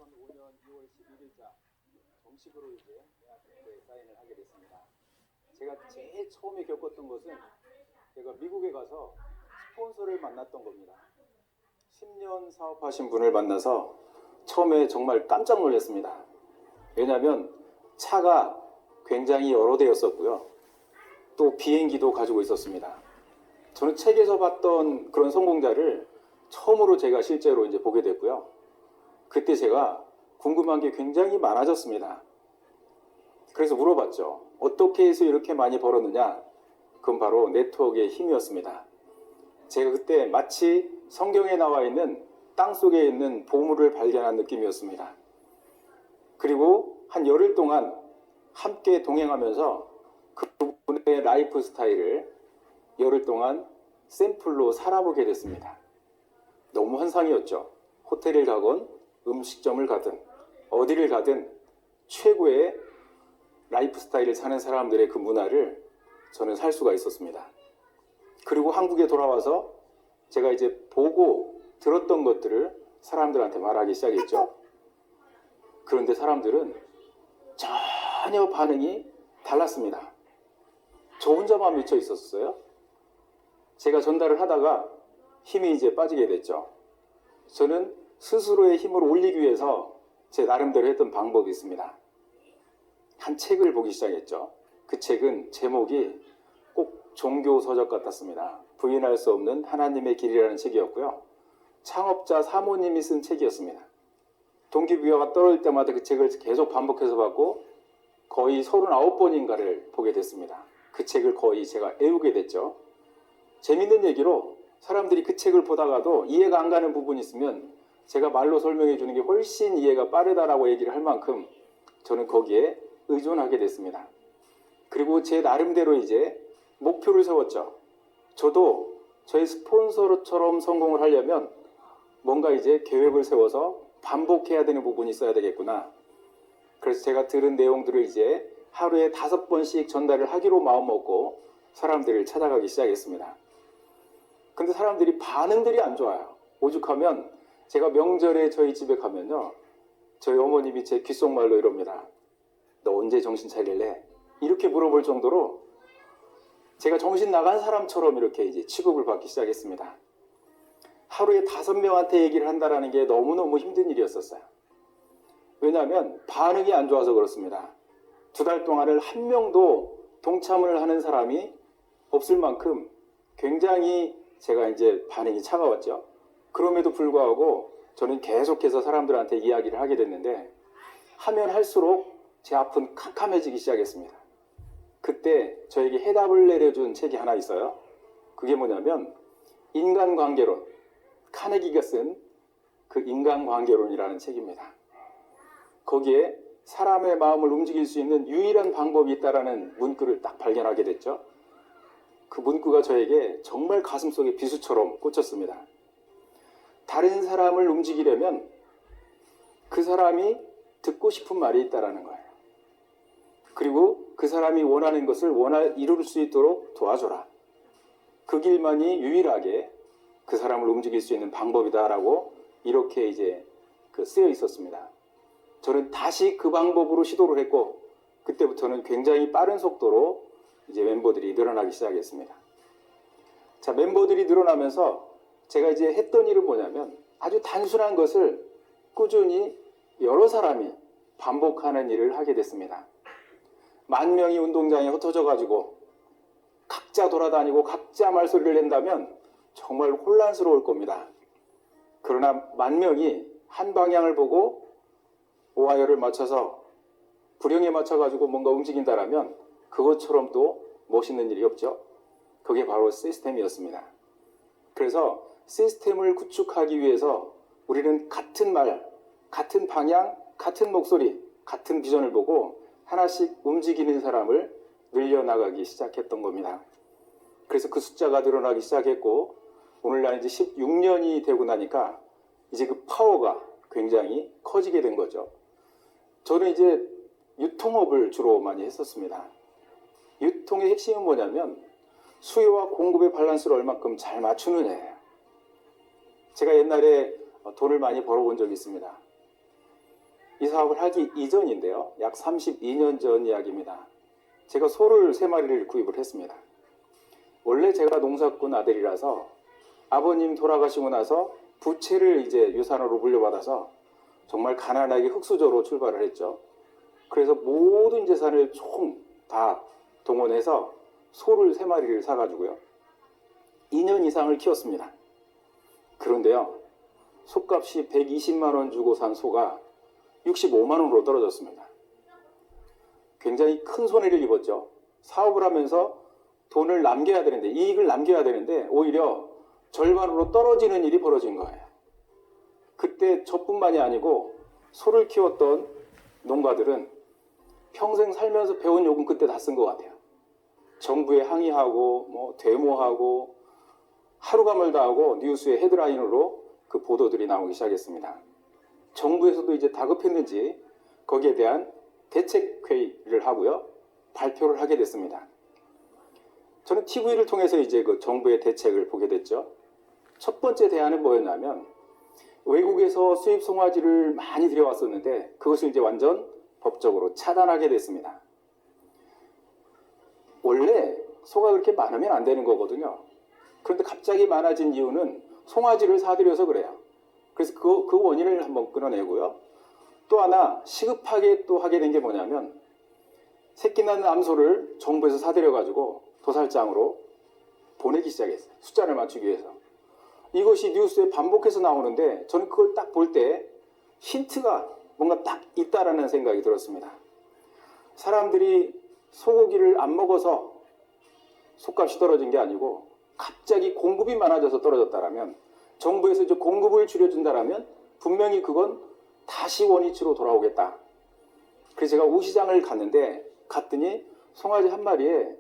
2005년 2월 11일자 정식으로 이제 계약서에 사인을 하게 됐습니다. 제가 제일 처음에 겪었던 것은 제가 미국에 가서 스폰서를 만났던 겁니다. 10년 사업하신 분을 만나서 처음에 정말 깜짝 놀랐습니다. 왜냐하면 차가 굉장히 여러 대였었고요. 또 비행기도 가지고 있었습니다. 저는 책에서 봤던 그런 성공자를 처음으로 제가 실제로 이제 보게 됐고요. 그때 제가 궁금한 게 굉장히 많아졌습니다. 그래서 물어봤죠. 어떻게 해서 이렇게 많이 벌었느냐? 그건 바로 네트워크의 힘이었습니다. 제가 그때 마치 성경에 나와 있는 땅속에 있는 보물을 발견한 느낌이었습니다. 그리고 한 열흘 동안 함께 동행하면서 그분의 라이프 스타일을 열흘 동안 샘플로 살아보게 됐습니다. 너무 환상이었죠. 호텔을 가건 음식점을 가든 어디를 가든 최고의 라이프 스타일을 사는 사람들의 그 문화를 저는 살 수가 있었습니다. 그리고 한국에 돌아와서 제가 이제 보고 들었던 것들을 사람들한테 말하기 시작했죠. 그런데 사람들은 전혀 반응이 달랐습니다. 저 혼자만 미쳐 있었어요. 제가 전달을 하다가 힘이 이제 빠지게 됐죠. 저는 스스로의 힘을 올리기 위해서 제 나름대로 했던 방법이 있습니다. 한 책을 보기 시작했죠. 그 책은 제목이 꼭 종교 서적 같았습니다. 부인할 수 없는 하나님의 길이라는 책이었고요. 창업자 사모님이 쓴 책이었습니다. 동기부여가 떨어질 때마다 그 책을 계속 반복해서 봤고 거의 39번인가를 보게 됐습니다. 그 책을 거의 제가 애우게 됐죠. 재밌는 얘기로 사람들이 그 책을 보다가도 이해가 안 가는 부분이 있으면 제가 말로 설명해 주는 게 훨씬 이해가 빠르다라고 얘기를 할 만큼 저는 거기에 의존하게 됐습니다. 그리고 제 나름대로 이제 목표를 세웠죠. 저도 저의 스폰서처럼 성공을 하려면 뭔가 이제 계획을 세워서 반복해야 되는 부분이 있어야 되겠구나. 그래서 제가 들은 내용들을 이제 하루에 5번씩 전달을 하기로 마음먹고 사람들을 찾아가기 시작했습니다. 근데 사람들이 반응들이 안 좋아요. 오죽하면 제가 명절에 저희 집에 가면요. 저희 어머님이 제 귓속말로 이럽니다. 너 언제 정신 차릴래? 이렇게 물어볼 정도로 제가 정신 나간 사람처럼 이렇게 이제 취급을 받기 시작했습니다. 하루에 5명한테 얘기를 한다는 게 너무너무 힘든 일이었었어요. 왜냐하면 반응이 안 좋아서 그렇습니다. 2달 동안을 한 명도 동참을 하는 사람이 없을 만큼 굉장히 제가 이제 반응이 차가웠죠. 그럼에도 불구하고 저는 계속해서 사람들한테 이야기를 하게 됐는데 하면 할수록 제 앞은 캄캄해지기 시작했습니다. 그때 저에게 해답을 내려준 책이 하나 있어요. 그게 뭐냐면 인간관계론, 카네기가 쓴 그 인간관계론이라는 책입니다. 거기에 사람의 마음을 움직일 수 있는 유일한 방법이 있다라는 문구를 딱 발견하게 됐죠. 그 문구가 저에게 정말 가슴속에 비수처럼 꽂혔습니다. 다른 사람을 움직이려면 그 사람이 듣고 싶은 말이 있다라는 거예요. 그리고 그 사람이 원하는 것을 이룰 수 있도록 도와줘라. 그 길만이 유일하게 그 사람을 움직일 수 있는 방법이다라고 이렇게 이제 쓰여 있었습니다. 저는 다시 그 방법으로 시도를 했고 그때부터는 굉장히 빠른 속도로 이제 멤버들이 늘어나기 시작했습니다. 자, 멤버들이 늘어나면서 제가 이제 했던 일은 뭐냐면 아주 단순한 것을 꾸준히 여러 사람이 반복하는 일을 하게 됐습니다. 10,000명이 운동장에 흩어져 가지고 각자 돌아다니고 각자 말소리를 낸다면 정말 혼란스러울 겁니다. 그러나 10,000명이 한 방향을 보고 오하이어를 맞춰서 구령에 맞춰 가지고 뭔가 움직인다라면 그것처럼 또 멋있는 일이 없죠. 그게 바로 시스템이었습니다. 그래서 시스템을 구축하기 위해서 우리는 같은 말, 같은 방향, 같은 목소리, 같은 비전을 보고 하나씩 움직이는 사람을 늘려나가기 시작했던 겁니다. 그래서 그 숫자가 늘어나기 시작했고 오늘날 이제 16년이 되고 나니까 이제 그 파워가 굉장히 커지게 된 거죠. 저는 이제 유통업을 주로 많이 했었습니다. 유통의 핵심은 뭐냐면 수요와 공급의 밸런스를 얼마큼 잘 맞추느냐예요. 제가 옛날에 돈을 많이 벌어본 적이 있습니다. 이 사업을 하기 이전인데요. 약 32년 전 이야기입니다. 제가 소를 3마리를 구입을 했습니다. 원래 제가 농사꾼 아들이라서 아버님 돌아가시고 나서 부채를 이제 유산으로 물려받아서 정말 가난하게 흙수저로 출발을 했죠. 그래서 모든 재산을 총 다 동원해서 소를 3마리를 사가지고요. 2년 이상을 키웠습니다. 그런데요, 소값이 120만 원 주고 산 소가 65만 원으로 떨어졌습니다. 굉장히 큰 손해를 입었죠. 사업을 하면서 돈을 남겨야 되는데, 이익을 남겨야 되는데 오히려 절반으로 떨어지는 일이 벌어진 거예요. 그때 저뿐만이 아니고 소를 키웠던 농가들은 평생 살면서 배운 욕은 그때 다 쓴 것 같아요. 정부에 항의하고 데모하고 하루가 멀다 하고 뉴스의 헤드라인으로 그 보도들이 나오기 시작했습니다. 정부에서도 이제 다급했는지 거기에 대한 대책회의를 하고요. 발표를 하게 됐습니다. 저는 TV를 통해서 이제 그 정부의 대책을 보게 됐죠. 첫 번째 대안은 뭐였냐면 외국에서 수입 송아지를 많이 들여왔었는데 그것을 이제 완전 법적으로 차단하게 됐습니다. 원래 소가 그렇게 많으면 안 되는 거거든요. 그런데 갑자기 많아진 이유는 송아지를 사들여서 그래요. 그래서 그 원인을 한번 끊어내고요. 또 하나 시급하게 또 하게 된 게 뭐냐면 새끼 낳는 암소를 정부에서 사들여가지고 도살장으로 보내기 시작했어요. 숫자를 맞추기 위해서. 이것이 뉴스에 반복해서 나오는데 저는 그걸 딱 볼 때 힌트가 뭔가 딱 있다라는 생각이 들었습니다. 사람들이 소고기를 안 먹어서 소값이 떨어진 게 아니고 갑자기 공급이 많아져서 떨어졌다라면 정부에서 이제 공급을 줄여준다라면 분명히 그건 다시 원위치로 돌아오겠다. 그래서 제가 우시장을 갔더니 송아지 한 마리에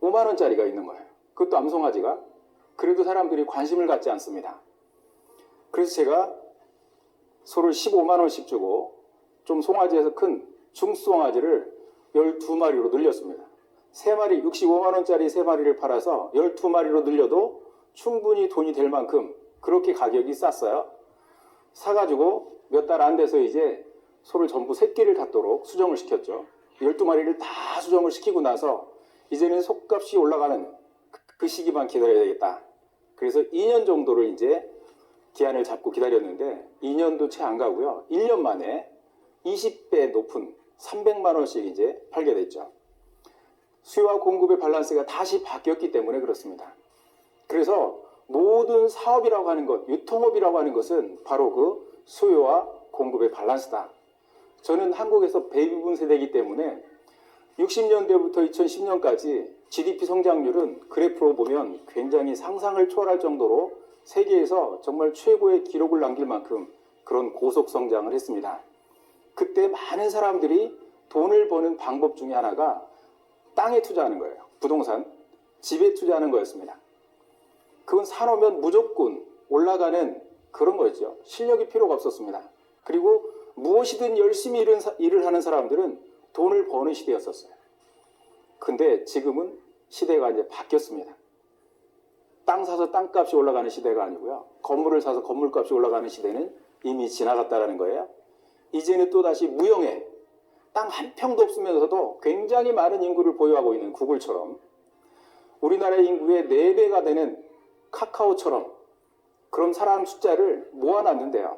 5만 원짜리가 있는 거예요. 그것도 암송아지가. 그래도 사람들이 관심을 갖지 않습니다. 그래서 제가 소를 15만 원씩 주고 좀 송아지에서 큰 중송아지를 12마리로 늘렸습니다. 3마리 65만 원짜리 3마리를 팔아서 12마리로 늘려도 충분히 돈이 될 만큼 그렇게 가격이 쌌어요. 사가지고 몇 달 안 돼서 이제 소를 전부 새끼를 갖도록 수정을 시켰죠. 12마리를 다 수정을 시키고 나서 이제는 소값이 올라가는 그 시기만 기다려야 되겠다. 그래서 2년 정도를 이제 기한을 잡고 기다렸는데 2년도 채 안 가고요. 1년 만에 20배 높은 300만 원씩 이제 팔게 됐죠. 수요와 공급의 밸런스가 다시 바뀌었기 때문에 그렇습니다. 그래서 모든 사업이라고 하는 것, 유통업이라고 하는 것은 바로 그 수요와 공급의 밸런스다. 저는 한국에서 베이비붐 세대이기 때문에 60년대부터 2010년까지 GDP 성장률은 그래프로 보면 굉장히 상상을 초월할 정도로 세계에서 정말 최고의 기록을 남길 만큼 그런 고속 성장을 했습니다. 그때 많은 사람들이 돈을 버는 방법 중에 하나가 땅에 투자하는 거예요. 부동산, 집에 투자하는 거였습니다. 그건 사놓으면 무조건 올라가는 그런 거였죠. 실력이 필요가 없었습니다. 그리고 무엇이든 열심히 일을 하는 사람들은 돈을 버는 시대였었어요. 근데 지금은 시대가 이제 바뀌었습니다. 땅 사서 땅값이 올라가는 시대가 아니고요. 건물을 사서 건물값이 올라가는 시대는 이미 지나갔다는 거예요. 이제는 또다시 무형의 땅 한 평도 없으면서도 굉장히 많은 인구를 보유하고 있는 구글처럼 우리나라의 인구의 4배가 되는 카카오처럼 그런 사람 숫자를 모아놨는데요.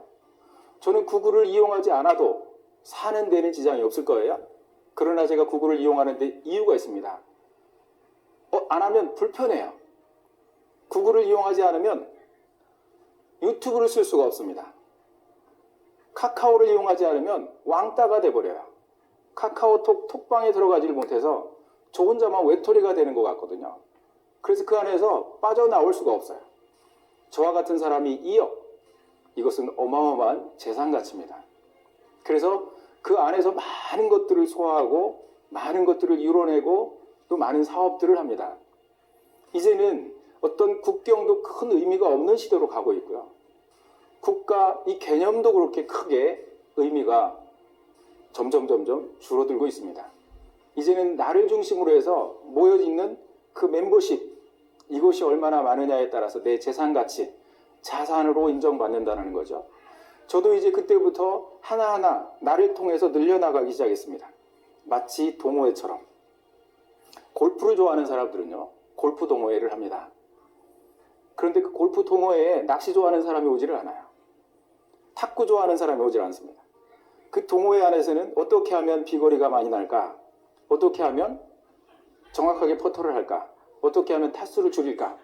저는 구글을 이용하지 않아도 사는 데는 지장이 없을 거예요. 그러나 제가 구글을 이용하는데 이유가 있습니다. 안 하면 불편해요. 구글을 이용하지 않으면 유튜브를 쓸 수가 없습니다. 카카오를 이용하지 않으면 왕따가 돼버려요. 카카오톡 톡방에 들어가지를 못해서 저 혼자만 외톨이가 되는 것 같거든요. 그래서 그 안에서 빠져나올 수가 없어요. 저와 같은 사람이 2억. 이것은 어마어마한 재산 가치입니다. 그래서 그 안에서 많은 것들을 소화하고 많은 것들을 이뤄내고 또 많은 사업들을 합니다. 이제는 어떤 국경도 큰 의미가 없는 시대로 가고 있고요. 국가 이 개념도 그렇게 크게 의미가 점점 줄어들고 있습니다. 이제는 나를 중심으로 해서 모여있는 그 멤버십, 이것이 얼마나 많으냐에 따라서 내 재산 가치, 자산으로 인정받는다는 거죠. 저도 이제 그때부터 하나하나 나를 통해서 늘려나가기 시작했습니다. 마치 동호회처럼. 골프를 좋아하는 사람들은요, 골프 동호회를 합니다. 그런데 그 골프 동호회에 낚시 좋아하는 사람이 오지를 않아요. 탁구 좋아하는 사람이 오질 않습니다. 그 동호회 안에서는 어떻게 하면 비거리가 많이 날까? 어떻게 하면 정확하게 퍼터를 할까? 어떻게 하면 타수를 줄일까?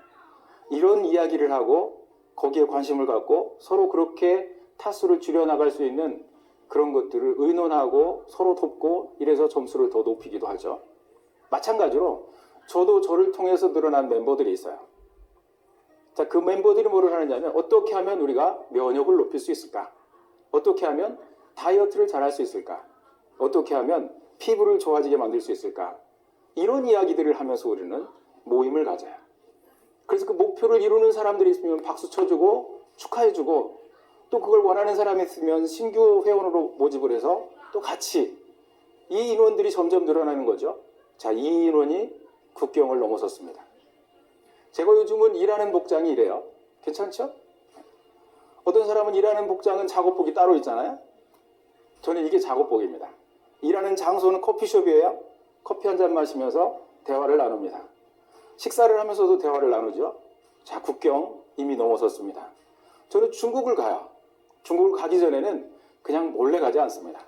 이런 이야기를 하고 거기에 관심을 갖고 서로 그렇게 타수를 줄여나갈 수 있는 그런 것들을 의논하고 서로 돕고 이래서 점수를 더 높이기도 하죠. 마찬가지로 저도 저를 통해서 늘어난 멤버들이 있어요. 자, 그 멤버들이 뭐를 하느냐면 어떻게 하면 우리가 면역을 높일 수 있을까? 어떻게 하면 다이어트를 잘할 수 있을까? 어떻게 하면 피부를 좋아지게 만들 수 있을까? 이런 이야기들을 하면서 우리는 모임을 가져요. 그래서 그 목표를 이루는 사람들이 있으면 박수 쳐주고 축하해주고 또 그걸 원하는 사람이 있으면 신규 회원으로 모집을 해서 또 같이 이 인원들이 점점 늘어나는 거죠. 자, 이 인원이 국경을 넘어섰습니다. 제가 요즘은 일하는 복장이 이래요. 괜찮죠? 어떤 사람은 일하는 복장은 작업복이 따로 있잖아요. 저는 이게 작업복입니다. 일하는 장소는 커피숍이에요. 커피 한 잔 마시면서 대화를 나눕니다. 식사를 하면서도 대화를 나누죠. 자, 국경 이미 넘어섰습니다. 저는 중국을 가요. 중국을 가기 전에는 그냥 몰래 가지 않습니다.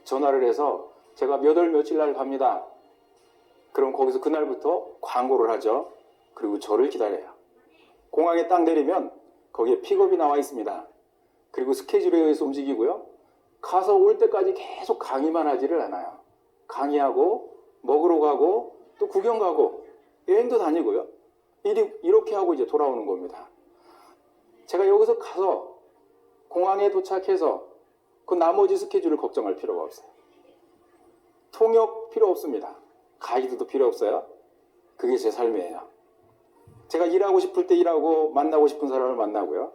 전화를 해서 제가 몇 월 며칠 날 갑니다. 그럼 거기서 그날부터 광고를 하죠. 그리고 저를 기다려요. 공항에 딱 내리면 거기에 픽업이 나와 있습니다. 그리고 스케줄에 의해서 움직이고요. 가서 올 때까지 계속 강의만 하지를 않아요. 강의하고 먹으러 가고 또 구경 가고 여행도 다니고요. 이렇게 하고 이제 돌아오는 겁니다. 제가 여기서 가서 공항에 도착해서 그 나머지 스케줄을 걱정할 필요가 없어요. 통역 필요 없습니다. 가이드도 필요 없어요. 그게 제 삶이에요. 제가 일하고 싶을 때 일하고 만나고 싶은 사람을 만나고요.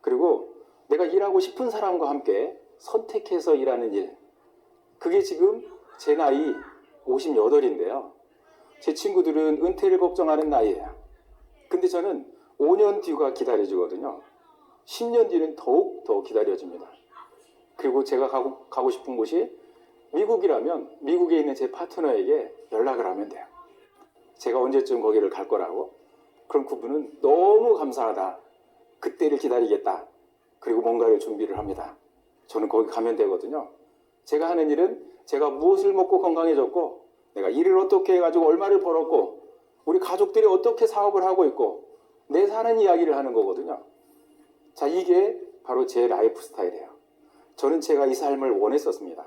그리고 내가 일하고 싶은 사람과 함께 선택해서 일하는 일. 그게 지금 제 나이 58인데요. 제 친구들은 은퇴를 걱정하는 나이예요. 근데 저는 5년 뒤가 기다려지거든요. 10년 뒤는 더욱 더 기다려집니다. 그리고 제가 가고 싶은 곳이 미국이라면 미국에 있는 제 파트너에게 연락을 하면 돼요. 제가 언제쯤 거기를 갈 거라고. 그럼 그분은 너무 감사하다. 그때를 기다리겠다. 그리고 뭔가를 준비를 합니다. 저는 거기 가면 되거든요. 제가 하는 일은 제가 무엇을 먹고 건강해졌고 내가 일을 어떻게 해가지고 얼마를 벌었고 우리 가족들이 어떻게 사업을 하고 있고 내 사는 이야기를 하는 거거든요. 자, 이게 바로 제 라이프 스타일이에요. 저는 제가 이 삶을 원했었습니다.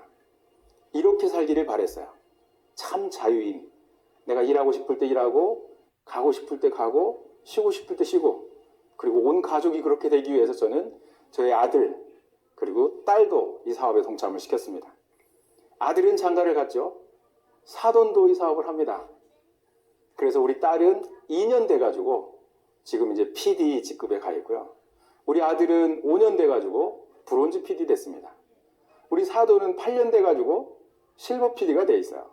이렇게 살기를 바랬어요. 참 자유인. 내가 일하고 싶을 때 일하고 가고 싶을 때 가고 쉬고 싶을 때 쉬고 그리고 온 가족이 그렇게 되기 위해서 저는 저의 아들 그리고 딸도 이 사업에 동참을 시켰습니다. 아들은 장가를 갔죠. 사돈도 이 사업을 합니다. 그래서 우리 딸은 2년 돼가지고 지금 이제 PD 직급에 가 있고요. 우리 아들은 5년 돼가지고 브론즈 PD 됐습니다. 우리 사돈은 8년 돼가지고 실버 PD가 돼 있어요.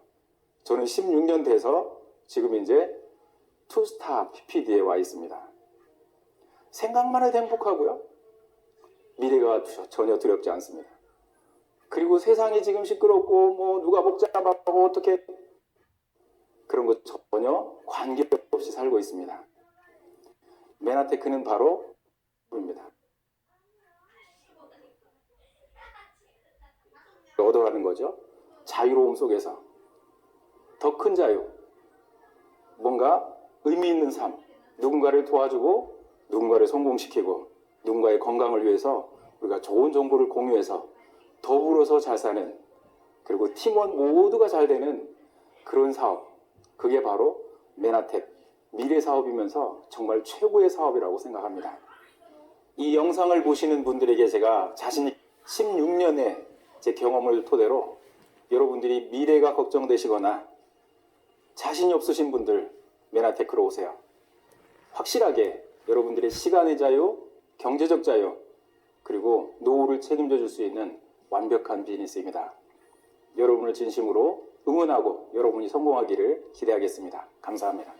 저는 16년 돼서 지금 이제 투스타 PD에 와 있습니다. 생각만 해도 행복하고요. 미래가 전혀 두렵지 않습니다. 그리고 세상이 지금 시끄럽고 뭐 누가 복잡하고 어떻게 그런 거 전혀 관계없이 살고 있습니다. 메나테크는 바로 입니다. 얻어가는 거죠. 자유로움 속에서 더 큰 자유, 뭔가 의미 있는 삶, 누군가를 도와주고 누군가를 성공시키고 누군가의 건강을 위해서 우리가 좋은 정보를 공유해서 더불어서 잘 사는 그리고 팀원 모두가 잘 되는 그런 사업, 그게 바로 메나텍 미래 사업이면서 정말 최고의 사업이라고 생각합니다. 이 영상을 보시는 분들에게 제가 자신이 16년의 제 경험을 토대로 여러분들이 미래가 걱정되시거나 자신이 없으신 분들 메나테크로 오세요. 확실하게 여러분들의 시간의 자유, 경제적 자유, 그리고 노후를 책임져 줄 수 있는 완벽한 비즈니스입니다. 여러분을 진심으로 응원하고 여러분이 성공하기를 기대하겠습니다. 감사합니다.